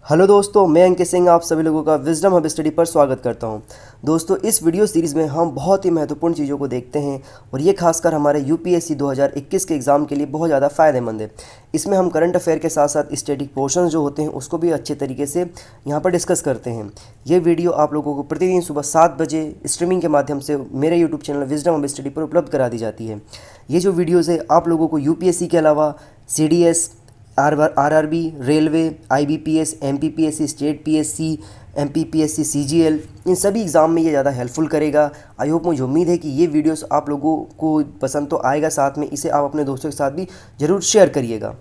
Hello दोस्तों, मैं अंकित सिंह आप सभी लोगों का विजडम हब स्टडी पर स्वागत करता हूं। दोस्तों, इस वीडियो सीरीज़ में हम बहुत ही महत्वपूर्ण चीज़ों को देखते हैं और ये खासकर हमारे यूपीएससी 2021 के एग्ज़ाम के लिए बहुत ज़्यादा फ़ायदेमंद है। इसमें हम करंट अफेयर के साथ साथ स्टैटिक पोर्शंस जो होते हैं उसको भी अच्छे तरीके से यहाँ पर डिस्कस करते हैं। ये वीडियो आप लोगों को प्रतिदिन सुबह 7 बजे स्ट्रीमिंग के माध्यम से मेरे YouTube channel wisdom hub study पर उपलब्ध करा दी जाती है। ये जो वीडियोज़ है आप लोगों को यूपीएससी के अलावा CDS, RRB, railway, IBPS, MPPSC, state PSC, MPPSC, CGL, इन सभी एग्ज़ाम में ये ज़्यादा हेल्पफुल करेगा। आई होप, मुझे उम्मीद है कि ये वीडियोस आप लोगों को पसंद तो आएगा, साथ में इसे आप अपने दोस्तों के साथ भी ज़रूर शेयर करिएगा।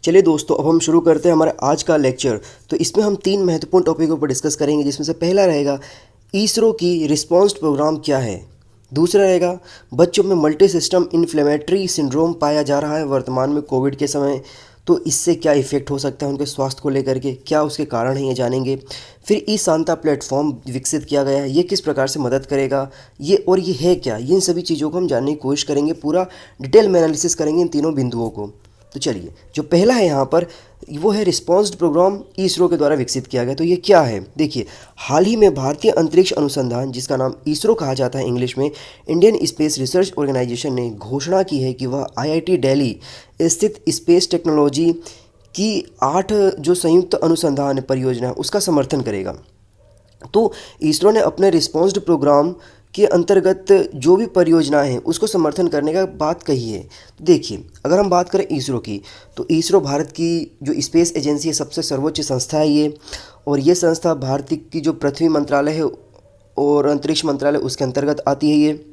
चलिए दोस्तों, अब हम शुरू करते हैं हमारा आज का लेक्चर। तो इसमें हम 3 महत्वपूर्ण टॉपिकों पर डिस्कस करेंगे, जिसमें से पहला रहेगा इसरो की रिस्पॉन्स प्रोग्राम क्या है। दूसरा रहेगा बच्चों में मल्टी सिस्टम इन्फ्लेमेटरी सिंड्रोम पाया जा रहा है वर्तमान में कोविड के समय, तो इससे क्या इफ़ेक्ट हो सकता है उनके स्वास्थ्य को लेकर के, क्या उसके कारण हैं, ये जानेंगे। फिर ई सांता प्लेटफॉर्म विकसित किया गया है, ये किस प्रकार से मदद करेगा, ये है क्या, इन सभी चीज़ों को हम जानने की कोशिश करेंगे। पूरा डिटेल में एनालिसिस करेंगे इन तीनों बिंदुओं को। तो चलिए, जो पहला है यहाँ पर वो है रिस्पॉन्स प्रोग्राम इसरो के द्वारा विकसित किया गया। तो ये क्या है, देखिए, हाल ही में भारतीय अंतरिक्ष अनुसंधान, जिसका नाम इसरो कहा जाता है इंग्लिश में, इंडियन स्पेस रिसर्च ऑर्गेनाइजेशन ने घोषणा की है कि वह IIT दिल्ली स्थित स्पेस टेक्नोलॉजी की 8 जो संयुक्त अनुसंधान परियोजना है उसका समर्थन करेगा। तो इसरो ने अपने रिस्पॉन्स प्रोग्राम के अंतर्गत जो भी परियोजनाएं हैं उसको समर्थन करने का बात कही है। देखिए, अगर हम बात करें इसरो की, तो इसरो भारत की जो स्पेस एजेंसी है, सबसे सर्वोच्च संस्था है ये, और ये संस्था भारत की जो पृथ्वी मंत्रालय है और अंतरिक्ष मंत्रालय उसके अंतर्गत आती है ये।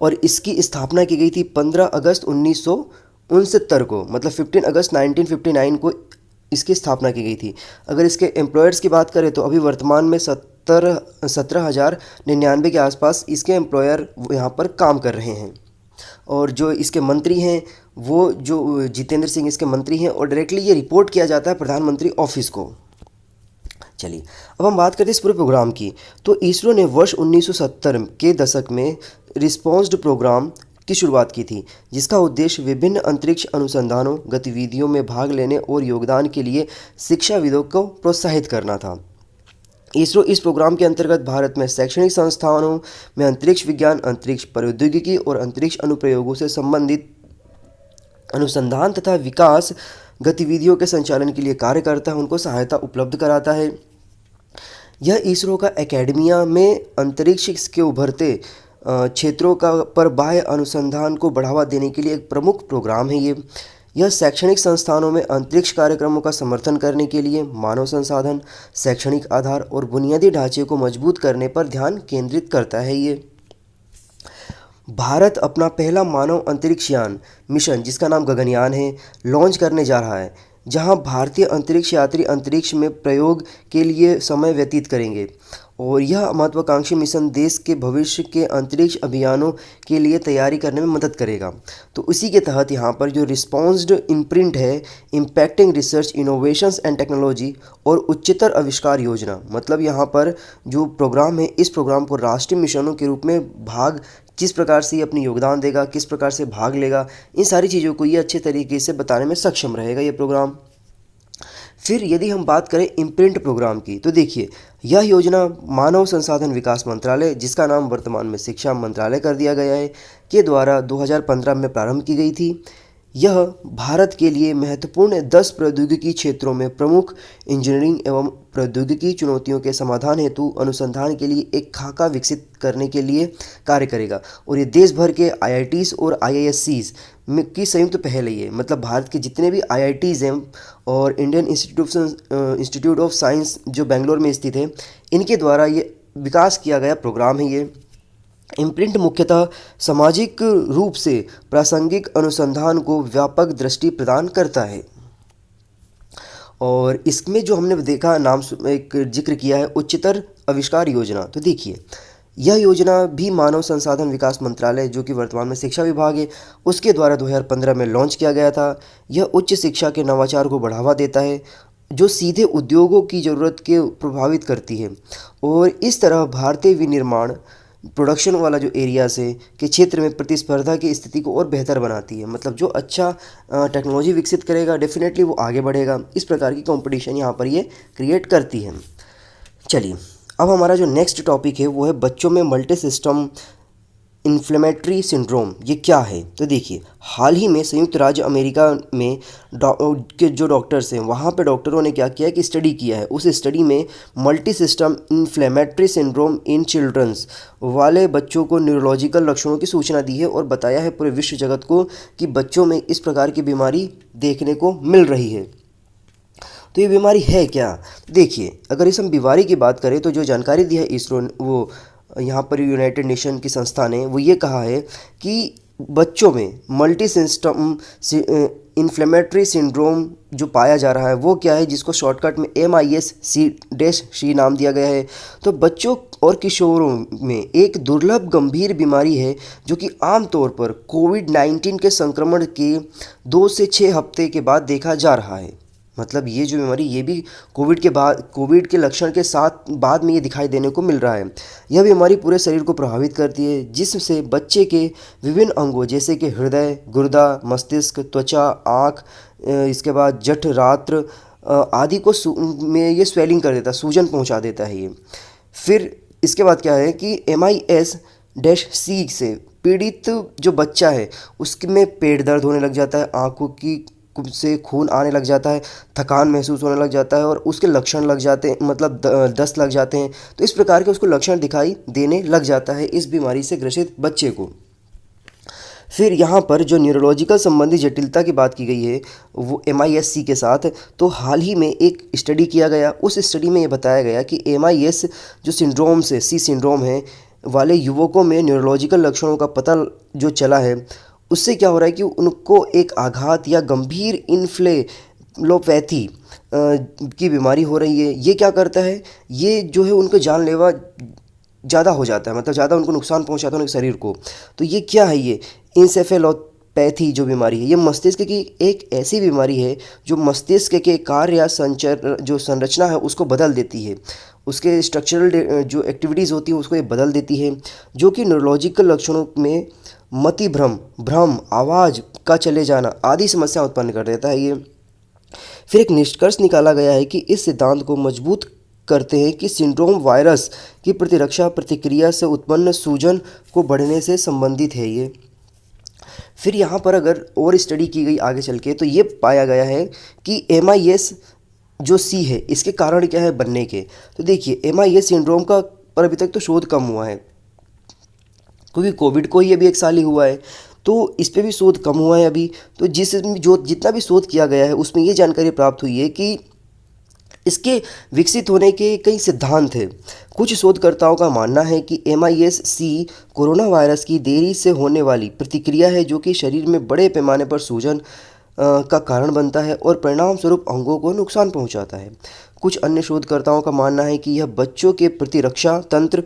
और इसकी स्थापना की गई थी 15 अगस्त 1969 को, मतलब 15 अगस्त 1959 को इसकी स्थापना की गई थी। अगर इसके एम्प्लॉयर्स की बात करें तो अभी वर्तमान में 17,099 के आसपास इसके एम्प्लॉयर यहाँ पर काम कर रहे हैं। और जो इसके मंत्री हैं वो जो जितेंद्र सिंह इसके मंत्री हैं, और डायरेक्टली ये रिपोर्ट किया जाता है प्रधानमंत्री ऑफिस को। चलिए, अब हम बात करते हैं इस पूरे प्रोग्राम की। तो इसरो ने वर्ष 1970 के दशक में रिस्पॉन्स प्रोग्राम की शुरुआत की थी, जिसका उद्देश्य विभिन्न अंतरिक्ष अनुसंधानों गतिविधियों में भाग लेने और योगदान के लिए शिक्षाविदों को प्रोत्साहित करना था। इसरो इस प्रोग्राम के अंतर्गत भारत में शैक्षणिक संस्थानों में अंतरिक्ष विज्ञान, अंतरिक्ष प्रौद्योगिकी और अंतरिक्ष अनुप्रयोगों से संबंधित अनुसंधान तथा विकास गतिविधियों के संचालन के लिए कार्य करता है, उनको सहायता उपलब्ध कराता है। यह इसरो का एकेडमिया में अंतरिक्ष के उभरते क्षेत्रों का पर बाह्य अनुसंधान को बढ़ावा देने के लिए एक प्रमुख प्रोग्राम है ये। यह शैक्षणिक संस्थानों में अंतरिक्ष कार्यक्रमों का समर्थन करने के लिए मानव संसाधन, शैक्षणिक आधार और बुनियादी ढांचे को मजबूत करने पर ध्यान केंद्रित करता है ये। भारत अपना पहला मानव अंतरिक्ष यान मिशन, जिसका नाम गगनयान है, लॉन्च करने जा रहा है, जहां भारतीय अंतरिक्ष यात्री अंतरिक्ष में प्रयोग के लिए समय व्यतीत करेंगे। और यह महत्वाकांक्षी मिशन देश के भविष्य के अंतरिक्ष अभियानों के लिए तैयारी करने में मदद करेगा। तो उसी के तहत यहाँ पर जो रिस्पॉन्स्ड इम्प्रिंट है, impacting research innovations and technology और उच्चतर आविष्कार योजना, मतलब यहाँ पर जो प्रोग्राम है, इस प्रोग्राम को राष्ट्रीय मिशनों के रूप में भाग किस प्रकार से ये अपनी योगदान देगा, किस प्रकार से भाग लेगा, इन सारी चीज़ों को ये अच्छे तरीके से बताने में सक्षम रहेगा ये प्रोग्राम। फिर यदि हम बात करें इम्प्रिंट प्रोग्राम की, तो देखिए, यह योजना मानव संसाधन विकास मंत्रालय, जिसका नाम वर्तमान में शिक्षा मंत्रालय कर दिया गया है, के द्वारा 2015 में प्रारंभ की गई थी। यह भारत के लिए महत्वपूर्ण 10 प्रौद्योगिकी क्षेत्रों में प्रमुख इंजीनियरिंग एवं प्रौद्योगिकी चुनौतियों के समाधान हेतु अनुसंधान के लिए एक खाका विकसित करने के लिए कार्य करेगा। और ये देश भर के IITs और IISCs की संयुक्त पहल है ये, मतलब भारत के जितने भी IITs हैं और इंडियन इंस्टीट्यूट ऑफ साइंस जो बेंगलोर में स्थित है, इनके द्वारा ये विकास किया गया प्रोग्राम है ये। इम्प्रिंट मुख्यतः सामाजिक रूप से प्रासंगिक अनुसंधान को व्यापक दृष्टि प्रदान करता है। और इसमें जो हमने देखा नाम एक जिक्र किया है, उच्चतर आविष्कार योजना। तो देखिए, यह योजना भी मानव संसाधन विकास मंत्रालय, जो कि वर्तमान में शिक्षा विभाग है, उसके द्वारा 2015 में लॉन्च किया गया था। यह उच्च शिक्षा के नवाचार को बढ़ावा देता है, जो सीधे उद्योगों की ज़रूरत के प्रभावित करती है। और इस तरह भारतीय विनिर्माण प्रोडक्शन वाला जो एरियाज है के क्षेत्र में प्रतिस्पर्धा की स्थिति को और बेहतर बनाती है। मतलब जो अच्छा टेक्नोलॉजी विकसित करेगा डेफिनेटली वो आगे बढ़ेगा। इस प्रकार की कंपटीशन यहाँ पर ये क्रिएट करती है। चलिए, अब हमारा जो नेक्स्ट टॉपिक है वो है बच्चों में मल्टी सिस्टम इन्फ्लेमेटरी सिंड्रोम। ये क्या है? तो देखिए, हाल ही में संयुक्त राज्य अमेरिका में के जो डॉक्टर्स हैं वहाँ पे डॉक्टरों ने क्या किया कि स्टडी किया है। उस स्टडी में multi system inflammatory syndrome in childrens वाले बच्चों को न्यूरोलॉजिकल लक्षणों की सूचना दी है और बताया है पूरे विश्व जगत को कि बच्चों में इस प्रकार की बीमारी देखने को मिल रही है। तो ये बीमारी है क्या? देखिए, अगर इस हम बीमारी की बात करें तो जो जानकारी दी है इसरो वो यहाँ पर यूनाइटेड नेशन की संस्था ने वो ये कहा है कि बच्चों में मल्टी सिस्टम इन्फ्लेमेटरी सिंड्रोम जो पाया जा रहा है वो क्या है, जिसको शॉर्टकट में MIS-C नाम दिया गया है। तो बच्चों और किशोरों में एक दुर्लभ गंभीर बीमारी है जो कि आमतौर पर कोविड-19 के संक्रमण के 2 से 6 हफ्ते के बाद देखा जा रहा है। मतलब ये जो बीमारी ये भी कोविड के लक्षण के साथ बाद में ये दिखाई देने को मिल रहा है। यह बीमारी पूरे शरीर को प्रभावित करती है जिससे बच्चे के विभिन्न अंगों जैसे कि हृदय, गुर्दा, मस्तिष्क, त्वचा, आँख, इसके बाद जठरांत्र आदि को में ये स्वेलिंग कर देता है, सूजन पहुंचा देता है ये। फिर इसके बाद क्या है कि MIS-C से पीड़ित जो बच्चा है उसमें पेट दर्द होने लग जाता है, आँखों की से खून आने लग जाता है, थकान महसूस होने लग जाता है और उसके लक्षण लग जाते हैं, मतलब दस्त लग जाते हैं। तो इस प्रकार के उसको लक्षण दिखाई देने लग जाता है इस बीमारी से ग्रसित बच्चे को। फिर यहाँ पर जो न्यूरोलॉजिकल संबंधी जटिलता की बात की गई है वो MIS-C के साथ, तो हाल ही में एक स्टडी किया गया। उस स्टडी में ये बताया गया कि MIS जो सिंड्रोम से C सिंड्रोम है वाले युवकों में न्यूरोलॉजिकल लक्षणों का पता जो चला है उससे क्या हो रहा है कि उनको एक आघात या गंभीर इन्फ्लेलोपैथी की बीमारी हो रही है। ये क्या करता है, ये जो है उनको जानलेवा ज़्यादा हो जाता है, मतलब ज़्यादा उनको नुकसान पहुंचाता है उनके शरीर को। तो ये क्या है, ये इंसेफेलोपैथी जो बीमारी है ये मस्तिष्क की एक ऐसी बीमारी है जो मस्तिष्क के कार्य या संचर जो संरचना है उसको बदल देती है, उसके स्ट्रक्चरल जो एक्टिविटीज़ होती हैं उसको ये बदल देती है, जो कि न्यूरोलॉजिकल लक्षणों में मति भ्रम, आवाज़ का चले जाना आदि समस्या उत्पन्न कर देता है ये। फिर एक निष्कर्ष निकाला गया है कि इस सिद्धांत को मजबूत करते हैं कि सिंड्रोम वायरस की प्रतिरक्षा प्रतिक्रिया से उत्पन्न सूजन को बढ़ने से संबंधित है ये। फिर यहाँ पर अगर और स्टडी की गई आगे चल के तो ये पाया गया है कि MIS जो C है इसके कारण क्या है बनने के। तो देखिए, MIS सिंड्रोम का पर अभी तक तो शोध कम हुआ है क्योंकि कोविड को ही अभी 1 साल ही हुआ है, तो इस पे भी शोध कम हुआ है अभी। तो जितना भी शोध किया गया है उसमें ये जानकारी प्राप्त हुई है कि इसके विकसित होने के कई सिद्धांत हैं। कुछ शोधकर्ताओं का मानना है कि MIS-C कोरोना वायरस की देरी से होने वाली प्रतिक्रिया है जो कि शरीर में बड़े पैमाने पर सूजन का कारण बनता है और परिणाम स्वरूप अंगों को नुकसान पहुंचाता है। कुछ अन्य शोधकर्ताओं का मानना है कि यह बच्चों के प्रतिरक्षा तंत्र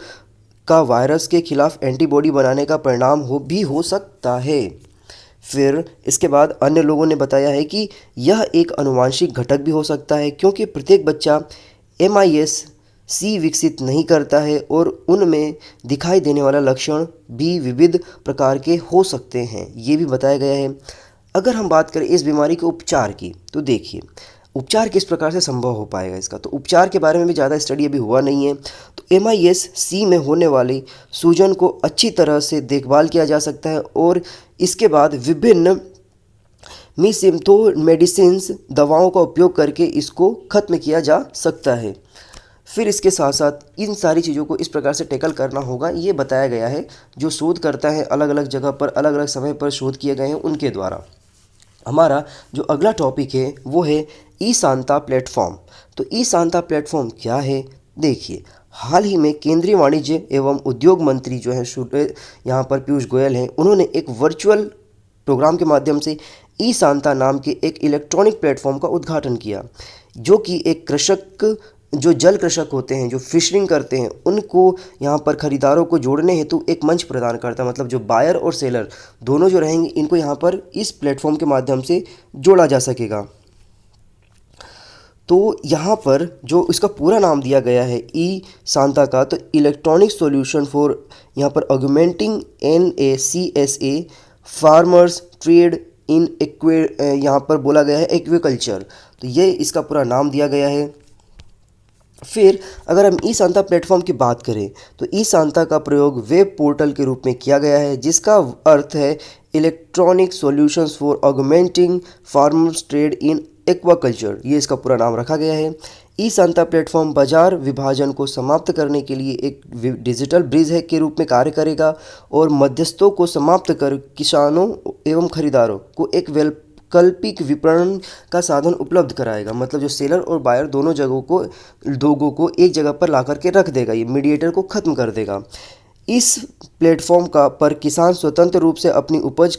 का वायरस के खिलाफ एंटीबॉडी बनाने का परिणाम हो सकता है। फिर इसके बाद अन्य लोगों ने बताया है कि यह एक आनुवंशिक घटक भी हो सकता है क्योंकि प्रत्येक बच्चा MIS-C विकसित नहीं करता है और उनमें दिखाई देने वाला लक्षण भी विविध प्रकार के हो सकते हैं, ये भी बताया गया है। अगर हम बात करें इस बीमारी के उपचार की तो देखिए, उपचार किस प्रकार से संभव हो पाएगा इसका, तो उपचार के बारे में भी ज़्यादा स्टडी अभी हुआ नहीं है। तो MIS-C में होने वाली सूजन को अच्छी तरह से देखभाल किया जा सकता है और इसके बाद विभिन्न मेडिसिन्स दवाओं का उपयोग करके इसको ख़त्म किया जा सकता है। फिर इसके साथ साथ इन सारी चीज़ों को इस प्रकार से टैकल करना होगा, ये बताया गया है जो शोध करता है अलग अलग जगह पर अलग अलग समय पर शोध किए गए हैं उनके द्वारा। हमारा जो अगला टॉपिक है वो है ई-सांता प्लेटफॉर्म। तो ई-सांता प्लेटफॉर्म क्या है? देखिए, हाल ही में केंद्रीय वाणिज्य एवं उद्योग मंत्री जो है यहाँ पर पीयूष गोयल हैं, उन्होंने एक वर्चुअल प्रोग्राम के माध्यम से ई-सांता नाम के एक इलेक्ट्रॉनिक प्लेटफॉर्म का उद्घाटन किया, जो कि एक कृषक जो जल कृषक होते हैं जो फिशरिंग करते हैं उनको यहाँ पर खरीदारों को जोड़ने हेतु एक मंच प्रदान करता है। मतलब जो बायर और सेलर दोनों जो रहेंगे इनको यहाँ पर इस प्लेटफॉर्म के माध्यम से जोड़ा जा सकेगा। तो यहाँ पर जो इसका पूरा नाम दिया गया है ई सांता का, तो इलेक्ट्रॉनिक सॉल्यूशन फॉर यहाँ पर augmenting NACSA farmers trade in यहाँ पर बोला गया है एक्वाकल्चर, तो ये इसका पूरा नाम दिया गया है। फिर अगर हम ई सांता प्लेटफॉर्म की बात करें तो ई सांता का प्रयोग वेब पोर्टल के रूप में किया गया है, जिसका अर्थ है electronic solutions for augmenting farmers trade in aquaculture, ये इसका पूरा नाम रखा गया है। ई सांता प्लेटफॉर्म बाजार विभाजन को समाप्त करने के लिए एक डिजिटल ब्रिज है के रूप में कार्य करेगा और मध्यस्थों को समाप्त कर किसानों एवं खरीदारों को एक वैकल्पिक विपणन का साधन उपलब्ध कराएगा। मतलब जो सेलर और बायर दोनों लोगों को एक जगह पर ला करके रख देगा, ये मीडिएटर को ख़त्म कर देगा। इस प्लेटफॉर्म पर किसान स्वतंत्र रूप से अपनी उपज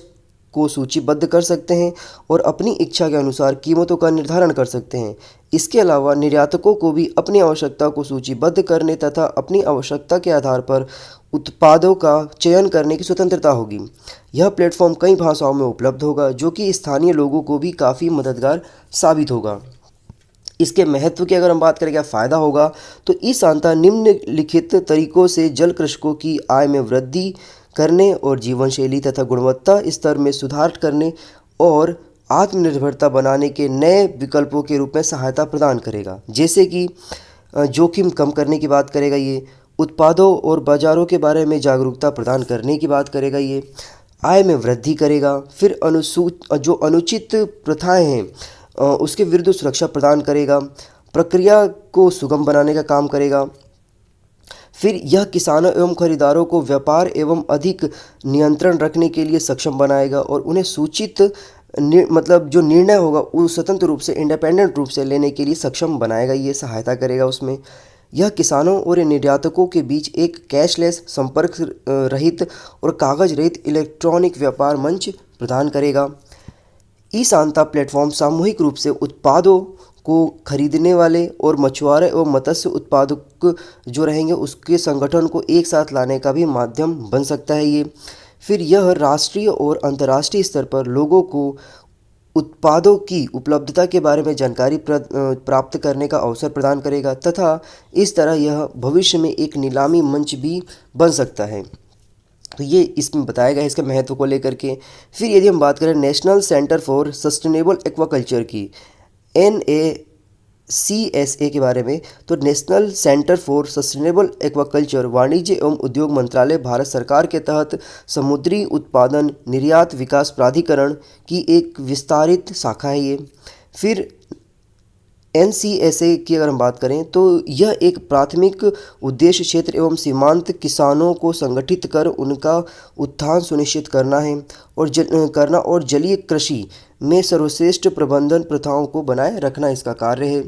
को सूचीबद्ध कर सकते हैं और अपनी इच्छा के अनुसार कीमतों का निर्धारण कर सकते हैं। इसके अलावा निर्यातकों को भी अपनी आवश्यकता को सूचीबद्ध करने तथा अपनी आवश्यकता के आधार पर उत्पादों का चयन करने की स्वतंत्रता होगी। यह प्लेटफॉर्म कई भाषाओं में उपलब्ध होगा, जो कि स्थानीय लोगों को भी काफ़ी मददगार साबित होगा। इसके महत्व की अगर हम बात करें क्या फ़ायदा होगा, तो ई सांता निम्नलिखित तरीकों से जल कृषकों की आय में वृद्धि करने और जीवन शैली तथा गुणवत्ता स्तर में सुधार करने और आत्मनिर्भरता बनाने के नए विकल्पों के रूप में सहायता प्रदान करेगा। जैसे कि जोखिम कम करने की बात करेगा, ये उत्पादों और बाज़ारों के बारे में जागरूकता प्रदान करने की बात करेगा, ये आय में वृद्धि करेगा। फिर जो अनुचित प्रथाएं हैं उसके विरुद्ध सुरक्षा प्रदान करेगा, प्रक्रिया को सुगम बनाने का काम करेगा। फिर यह किसानों एवं खरीदारों को व्यापार एवं अधिक नियंत्रण रखने के लिए सक्षम बनाएगा और उन्हें सूचित मतलब जो निर्णय होगा वो स्वतंत्र रूप से इंडिपेंडेंट रूप से लेने के लिए सक्षम बनाएगा, ये सहायता करेगा उसमें। यह किसानों और निर्यातकों के बीच एक कैशलेस, संपर्क रहित और कागज रहित इलेक्ट्रॉनिक व्यापार मंच प्रदान करेगा। ई सांता प्लेटफॉर्म सामूहिक रूप से उत्पादों को खरीदने वाले और मछुआरे एवं मत्स्य उत्पादक जो रहेंगे उसके संगठन को एक साथ लाने का भी माध्यम बन सकता है ये। फिर यह राष्ट्रीय और अंतर्राष्ट्रीय स्तर पर लोगों को उत्पादों की उपलब्धता के बारे में जानकारी प्राप्त करने का अवसर प्रदान करेगा तथा इस तरह यह भविष्य में एक नीलामी मंच भी बन सकता है। तो ये इसमें बताया गया है इसके महत्व को लेकर के। फिर यदि हम बात करें national centre for sustainable aquaculture की, NACSA के बारे में, तो national centre for sustainable aquaculture वाणिज्य एवं उद्योग मंत्रालय भारत सरकार के तहत समुद्री उत्पादन निर्यात विकास प्राधिकरण की एक विस्तारित शाखा है ये। फिर NCSA की अगर हम बात करें तो यह एक प्राथमिक उद्देश्य क्षेत्र एवं सीमांत किसानों को संगठित कर उनका उत्थान सुनिश्चित करना है और जलीय कृषि में सर्वश्रेष्ठ प्रबंधन प्रथाओं को बनाए रखना इसका कार्य है।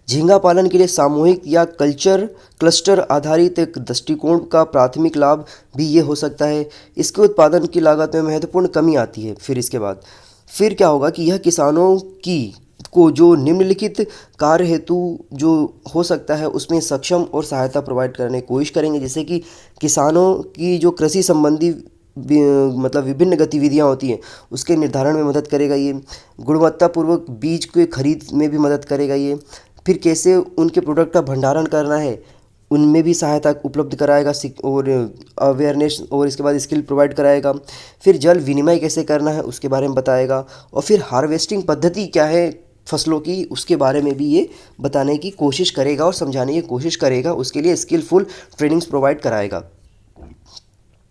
झींगा पालन के लिए सामूहिक या क्लस्टर आधारित एक दृष्टिकोण का प्राथमिक लाभ भी ये हो सकता है। इसके उत्पादन की लागत में महत्वपूर्ण कमी आती है। फिर क्या होगा कि यह किसानों को जो निम्नलिखित कार्य हेतु जो हो सकता है उसमें सक्षम और सहायता प्रोवाइड करने की कोशिश करेंगे, जैसे कि किसानों की जो कृषि संबंधी मतलब विभिन्न गतिविधियां होती हैं उसके निर्धारण में मदद करेगा ये। गुणवत्तापूर्वक बीज के खरीद में भी मदद करेगा ये। फिर कैसे उनके प्रोडक्ट का भंडारण करना है उनमें भी सहायता उपलब्ध कराएगा और अवेयरनेस और इसके बाद स्किल प्रोवाइड कराएगा। फिर जल विनिमय कैसे करना है उसके बारे में बताएगा और फिर हार्वेस्टिंग पद्धति क्या है फसलों की उसके बारे में भी ये बताने की कोशिश करेगा और समझाने की कोशिश करेगा। उसके लिए स्किलफुल ट्रेनिंग्स प्रोवाइड कराएगा।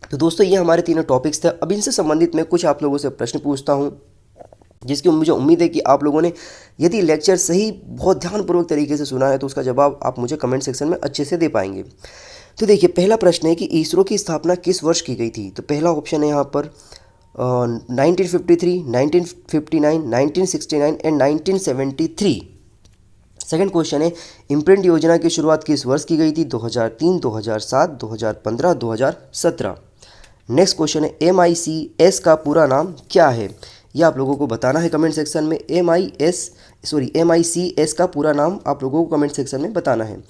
तो दोस्तों ये हमारे तीनों टॉपिक्स थे। अब इनसे संबंधित मैं कुछ आप लोगों से प्रश्न पूछता हूँ जिसकी मुझे उम्मीद है कि आप लोगों ने यदि लेक्चर सही बहुत ध्यानपूर्वक तरीके से सुना है तो उसका जवाब आप मुझे कमेंट सेक्शन में अच्छे से दे पाएंगे। तो देखिए पहला प्रश्न है कि इसरो की स्थापना किस वर्ष की गई थी। तो पहला ऑप्शन है यहाँ पर 1953, 1959, 1969 एंड 1973। सेकंड क्वेश्चन है इम्प्रिंट योजना की शुरुआत किस वर्ष की गई थी। 2003, 2007, 2015, 2017। नेक्स्ट क्वेश्चन है MICS का पूरा नाम क्या है। ये आप लोगों को बताना है कमेंट सेक्शन में। MICS का पूरा नाम आप लोगों को कमेंट सेक्शन में बताना है।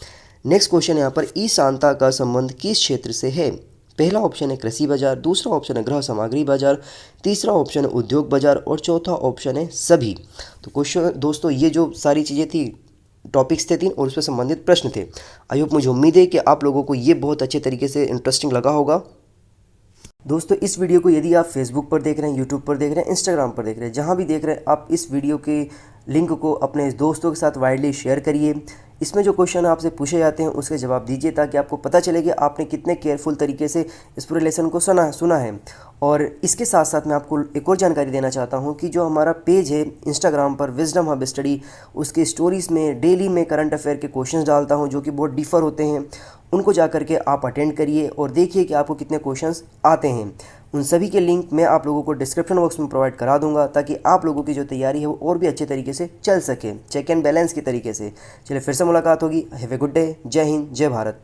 नेक्स्ट क्वेश्चन यहाँ पर ई सांता का संबंध किस क्षेत्र से है। पहला ऑप्शन है कृषि बाजार, दूसरा ऑप्शन है गृह सामग्री बाजार, तीसरा ऑप्शन है उद्योग बाजार और चौथा ऑप्शन है सभी। तो क्वेश्चन दोस्तों ये जो सारी चीज़ें थी, टॉपिक्स थे तीन और उससे संबंधित प्रश्न थे। आई होप, मुझे उम्मीद है कि आप लोगों को ये बहुत अच्छे तरीके से इंटरेस्टिंग लगा होगा। दोस्तों इस वीडियो को यदि आप फेसबुक पर देख रहे हैं, यूट्यूब पर देख रहे हैं, इंस्टाग्राम पर देख रहे हैं, जहाँ भी देख रहे हैं, आप इस वीडियो के लिंक को अपने दोस्तों के साथ वाइडली शेयर करिए। इसमें जो क्वेश्चन आपसे पूछे जाते हैं उसके जवाब दीजिए, ताकि आपको पता चले कि आपने कितने केयरफुल तरीके से इस पूरे लेसन को सुना है। और इसके साथ साथ मैं आपको एक और जानकारी देना चाहता हूं कि जो हमारा पेज है इंस्टाग्राम पर विजडम हब स्टडी, उसके स्टोरीज़ में डेली में करंट अफेयर के क्वेश्चंस डालता हूं जो कि बहुत डिफ़र होते हैं। उनको जा करके आप अटेंड करिए और देखिए कि आपको कितने क्वेश्चंस आते हैं। उन सभी के लिंक मैं आप लोगों को डिस्क्रिप्शन बॉक्स में प्रोवाइड करा दूंगा, ताकि आप लोगों की जो तैयारी है वो और भी अच्छे तरीके से चल सके, चेक एंड बैलेंस की तरीके से। चलिए फिर से मुलाकात होगी। Have a good day. जय हिंद, जय भारत।